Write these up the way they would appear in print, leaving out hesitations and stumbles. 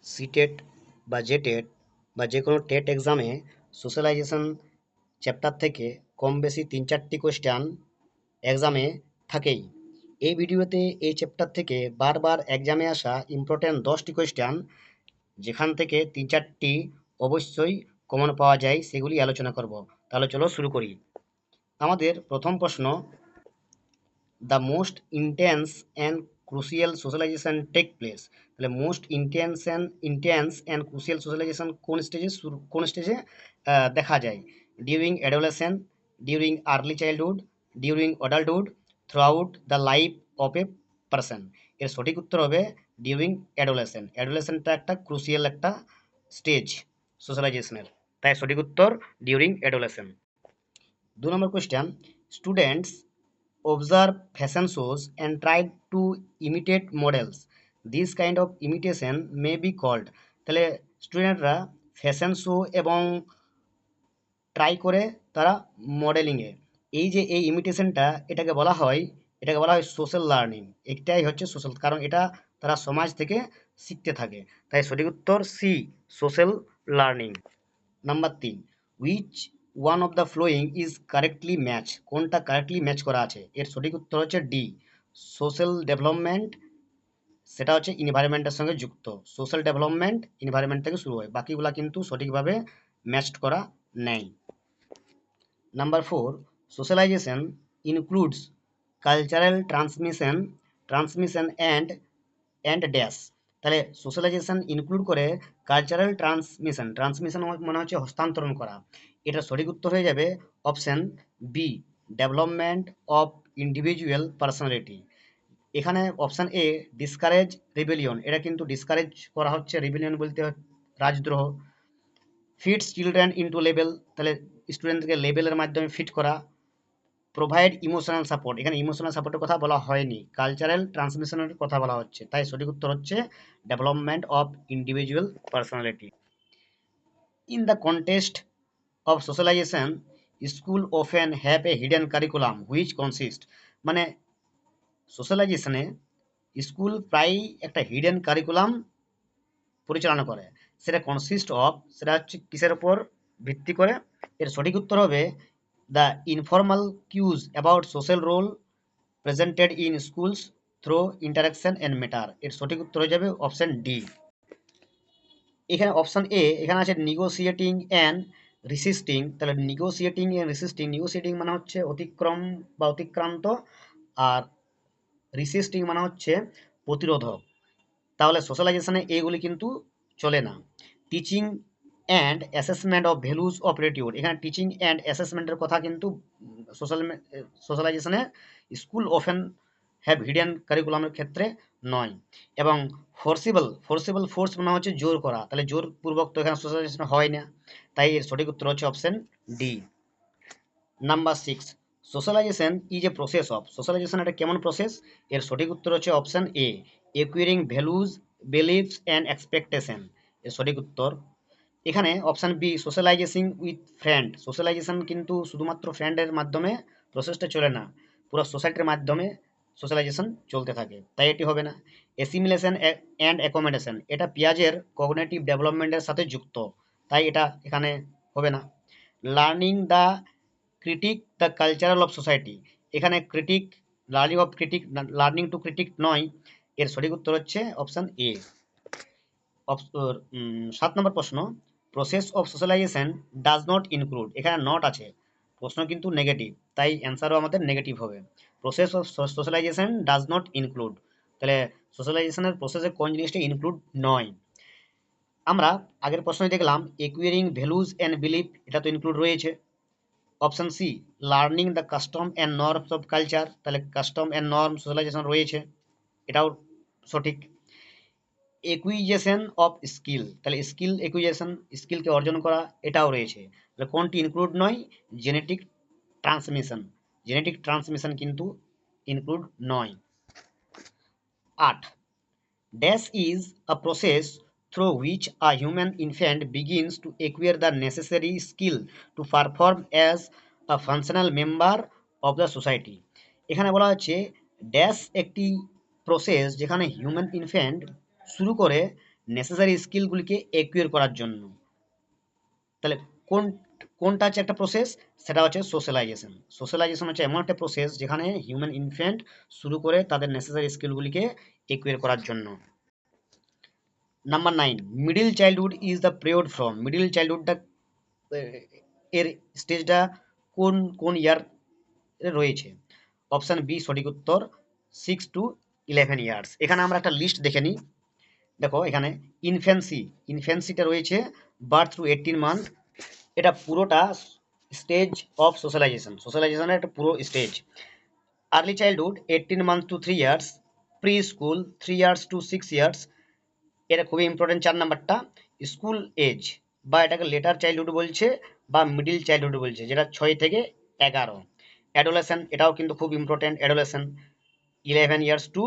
CTET বা জেটেট বা যে কোনো টেট এক্সামে সোশ্যালাইজেশন চ্যাপ্টার থেকে কম বেশি ৩-৪টি কোয়েশ্চেন এক্সামে থাকেই। এই ভিডিওতে এই চ্যাপ্টার থেকে বারবার এক্সামে আসা ইম্পর্টেন্ট 10টি কোয়েশ্চেন, যেখান থেকে ৩-৪টি অবশ্যই কমন পাওয়া যায়, সেগুলি আলোচনা করব। তাহলে চলো শুরু করি। আমাদের প্রথম প্রশ্ন, the most intense and crucial socialization take place. তাহলে most intense and crucial socialization কোন স্টেজে দেখা যায়? During adolescent, during early childhood, during adulthood, throughout the life of a person. এর সঠিক উত্তর হবে ডিউরিং অ্যাডোলেসেন্ট। অ্যাডোলেসেন্টটা একটা ক্রুশিয়াল একটা স্টেজ সোশ্যালাইজেশনের, তাই সঠিক উত্তর ডিউরিং অ্যাডোলেসেন্ট। 2 নম্বর question, students observe fashion shows and try to imitate models. This kind of imitation may be called. তাহলে স্টুডেন্টরা ফ্যাশন শো এবং ট্রাই করে তারা মডেলিংয়ে, এই যে এই ইমিটেশনটা, এটাকে বলা হয় সোশ্যাল লার্নিং। এটাই হচ্ছে সোশ্যাল, কারণ এটা তারা সমাজ থেকে শিখতে থাকে। তাই সঠিক উত্তর C, social learning. Number 3, which one of the following is correctly match. কোনটা কারেক্টলি ম্যাচ করা আছে? এর সঠিক উত্তর হচ্ছে ডি, সোশ্যাল ডেভেলপমেন্ট। সেটা হচ্ছে ইনভায়রনমেন্টের সঙ্গে যুক্ত। সোশ্যাল ডেভেলপমেন্ট ইনভায়রনমেন্ট থেকে শুরু হয়, বাকিগুলা কিন্তু সঠিকভাবে ম্যাচড করা নেই। Number 4, socialisation includes cultural transmission and dash. তাহলে সোশ্যালাইজেশন ইনক্লুড করে কালচারাল ট্রান্সমিশন মানে হচ্ছে হস্তান্তরণ করা। এটা সঠিক উত্তর হয়ে যাবে option B, development of individual personality. এখানে অপশন এ ডিসকারেজ রিবেলিয়ন, এটা কিন্তু ডিসকারেজ করা হচ্ছে, রিবেলিয়ন বলতে রাজদ্রোহ। ফিটস চিলড্রেন ইনটু লেভেল, তাহলে স্টুডেন্টকে লেভেলের মাধ্যমে ফিট করা। প্রোভাইড ইমোশনাল সাপোর্ট, এখানে ইমোশনাল সাপোর্টের কথা বলা হয়নি, কালচারাল ট্রান্সমিশনের কথা বলা হচ্ছে, তাই সঠিক উত্তর হচ্ছে development of individual personality. In the context of socialisation, school often have a hidden curriculum which consist. মানে সোশ্যালাইজেশনে স্কুল প্রায়ই একটা হিডেন কারিকুলাম পরিচালনা করে। সেটা হচ্ছে কিসের উপর ভিত্তি করে? এর সঠিক উত্তর হবে the informal cues about social role presented in schools through interaction and matter. এর সঠিক উত্তর হয়ে যাবে অপশন ডি। এখানে অপশন এ, এখানে আছে নিগোসিয়েটিং অ্যান্ড রিসিস্টিং। তাহলে নিগোসিয়েটিং মানে হচ্ছে অতিক্রম বা অতিক্রান্ত, আর রিসিস্টিং মানে হচ্ছে প্রতিরোধক। তাহলে সোশ্যালাইজেশনে এইগুলি কিন্তু চলে না। Teaching and assessment of values of rectitude, এখানে টিচিং অ্যান্ড অ্যাসেসমেন্টের কথা কিন্তু সোশ্যালাইজেশনে স্কুল অফেন হ্যাভ হিডেন কারিকুলামের ক্ষেত্রে নয়। এবং ফোর্স মানে হচ্ছে জোর করা, তাহলে জোরপূর্বক তো এখানে সোশ্যালাইজেশন হয় না, তাই এর সঠিক উত্তর হচ্ছে option D. Number 6, socialization is a process of. Socialization একটা কেমন প্রসেস? এর সঠিক উত্তর হচ্ছে option A, acquiring values, beliefs and expectation. এর সঠিক উত্তর এখানে option B, socialization with friend. Socialization কিন্তু শুধুমাত্র ফ্রেন্ডের মাধ্যমে প্রসেসটা চলে না, পুরো সোসাইটির মাধ্যমে সোশ্যালাইজেশন চলতে থাকে, তাই এটি হবে না। অ্যাসিমিলেশন অ্যান্ড অ্যাকোমোডেশন, এটা পিয়াজের কগনিটিভ ডেভেলপমেন্টের সাথে যুক্ত, তাই এটা এখানে হবে না। Learning the critic the cultural of society, এখানে লার্নিং টু ক্রিটিক নয়, এর সঠিক উত্তর হচ্ছে অপশন এ। 7 নম্বর প্রশ্ন, process of socialisation does not include. এখানে নট আছে, প্রশ্ন কিন্তু নেগেটিভ, তাই অ্যান্সারও আমাদের নেগেটিভ হবে। Process of socialisation does not include, তাহলে সোশ্যালাইজেশনের প্রসেসে কোন জিনিসটা ইনক্লুড নয়? আমরা আগের প্রশ্নই দেখলাম একুয়ারিং ভ্যালুজ অ্যান্ড বিলিফ, এটা তো ইনক্লুড রয়েছে। Option C, learning the custom and norms of culture, তাহলে কাস্টম অ্যান্ড নর্ম সোশ্যালাইজেশন রয়েছে, এটাও সঠিক। একুইজেশন অফ স্কিল, তাহলে স্কিলকে অর্জন করা, এটাও রয়েছে, তাহলে কোনটি ইনক্লুড নয়? জেনেটিক ট্রান্সমিশন কিন্তু ইনক্লুড নয়। 8, dash is a process through which a human infant begins to acquire the necessary skill to perform as a functional member of the society. এখানে বলা হচ্ছে ড্যাশ একটি প্রসেস যেখানে হিউম্যান ইনফ্যান্ট শুরু করে necessary স্কিলগুলিকে acquire করার জন্য। তাহলে কোন কোনটা হচ্ছে একটা প্রসেস, সেটা হচ্ছে সোশ্যালাইজেশন। সোশ্যালাইজেশন হচ্ছে এমন একটা প্রসেস যেখানে হিউম্যান ইনফ্যান্ট শুরু করে তাদের নেসেসারি স্কিলগুলিকে একুয়ার করার জন্য। Number 9, middle childhood is the period from, middle চাইল্ডহুডটা এর স্টেজটা কোন কোন ইয়ার রয়েছে? অপশন বি সঠিক উত্তর 6 to 11 ইয়ার্স। এখানে আমরা একটা লিস্ট দেখে নিই। দেখো এখানে ইনফ্যান্সিটা রয়েছে বার্থ থ্রু 18 মান্থ, এটা পুরোটা স্টেজ অফ সোশ্যালাইজেশনের একটা পুরো stage. Early childhood 18 months to 3 years, pre school 3 years to 6 years, এটা খুবই ইম্পর্টেন্ট 4 নাম্বারটা। স্কুল এজ বা এটাকে লেটার চাইল্ডহুড বলছে বা মিডিল চাইল্ডহুড বলছে, যেটা 6 থেকে 11। অ্যাডোলেসেন্ট, এটাও কিন্তু খুব important, adolescent 11 years to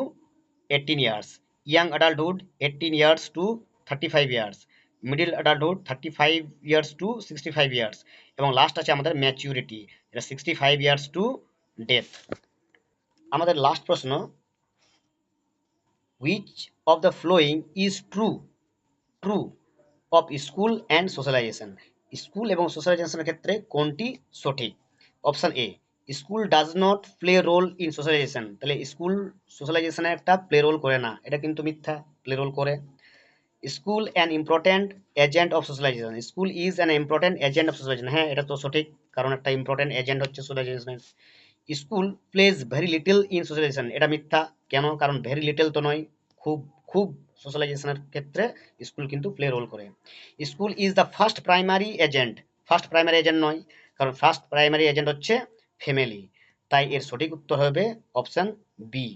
18 years। Young adulthood 18 years to 35 years। Middle adulthood 35 years to 65 years। এবং লাস্ট আছে আমাদের ম্যাচিউরিটি, এটা 65 years to ডেথ। আমাদের লাস্ট প্রশ্ন, which of the following is true of school and socialisation, school এবং সোশ্যালাইজেশনের ক্ষেত্রে কোনটি সঠিক? Option A, school does not play role in socialisation, তাহলে স্কুল সোশ্যালাইজেশনে একটা প্লে রোল করে না, এটা কিন্তু মিথ্যা, প্লে রোল করে। School an important agent of socialisation, school is an important agent of socialisation, হ্যাঁ এটা তো সঠিক, কারণ একটা ইম্পর্টেন্ট এজেন্ট হচ্ছে socialisation. School plays very little in socialisation, এটা মিথ্যা, কেন? কারণ ভেরি লিটল তো নয়, খুব খুব সোশ্যালাইজেশনের ক্ষেত্রে স্কুল কিন্তু প্লে রোল করে। School is the first primary agent, first primary agent নয়, কারণ ফার্স্ট প্রাইমারি এজেন্ট হচ্ছে ফ্যামিলি। তাই এর সঠিক উত্তর হবে অপশন বি,